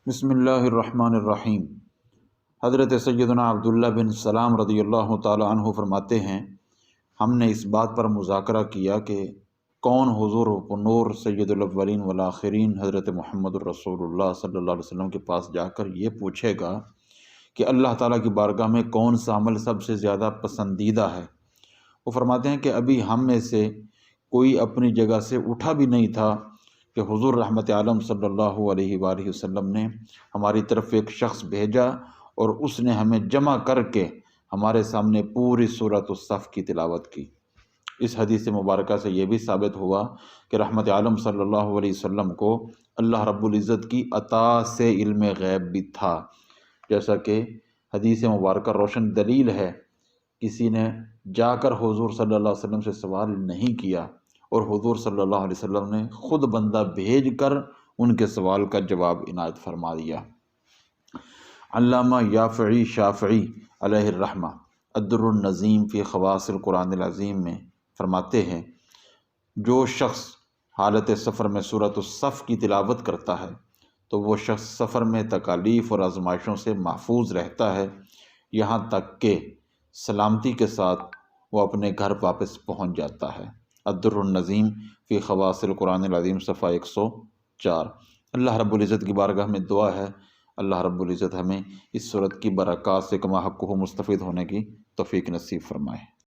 بسم اللہ الرحمن الرحیم۔ حضرت سیدنا عبداللہ بن سلام رضی اللہ تعالی عنہ فرماتے ہیں، ہم نے اس بات پر مذاکرہ کیا کہ کون حضور نور سید الاولین والآخرین حضرت محمد الرسول اللہ صلی اللہ علیہ وسلم کے پاس جا کر یہ پوچھے گا کہ اللہ تعالیٰ کی بارگاہ میں کون سا عمل سب سے زیادہ پسندیدہ ہے۔ وہ فرماتے ہیں کہ ابھی ہم میں سے کوئی اپنی جگہ سے اٹھا بھی نہیں تھا کہ حضور رحمت عالم صلی اللہ علیہ وآلہ وسلم نے ہماری طرف ایک شخص بھیجا اور اس نے ہمیں جمع کر کے ہمارے سامنے پوری سورۃ الصف کی تلاوت کی۔ اس حدیث مبارکہ سے یہ بھی ثابت ہوا کہ رحمت عالم صلی اللہ علیہ وسلم کو اللہ رب العزت کی عطا سے علم غیب بھی تھا، جیسا کہ حدیث مبارکہ روشن دلیل ہے۔ کسی نے جا کر حضور صلی اللہ علیہ وسلم سے سوال نہیں کیا اور حضور صلی اللہ علیہ وسلم نے خود بندہ بھیج کر ان کے سوال کا جواب عنایت فرما دیا۔ علامہ یافعی شافعی علیہ الرحمہ الدر النظیم فی خواص القرآن العظیم میں فرماتے ہیں، جو شخص حالت سفر میں سورۃ الصف کی تلاوت کرتا ہے تو وہ شخص سفر میں تکالیف اور آزمائشوں سے محفوظ رہتا ہے، یہاں تک کہ سلامتی کے ساتھ وہ اپنے گھر واپس پہنچ جاتا ہے۔ الدر النظیم فی خواص القرآن العظیم صفحہ 104۔ اللہ رب العزت کی بارگاہ میں دعا ہے اللہ رب العزت ہمیں اس صورت کی برکات سے کما حقہ مستفید ہونے کی توفیق نصیب فرمائے۔